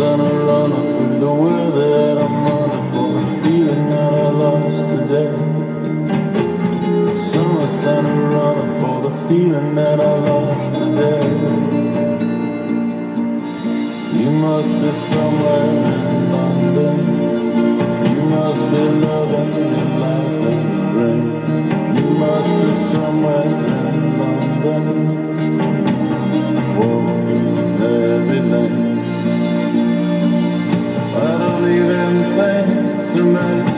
sun a runner through the weather that I'm under for the feeling that I lost today. Summer sun a runner for the feeling that I lost today. You must be somewhere in London. You must be loving your life in the rain. You must be somewhere in London, walking every lane. I don't even think to make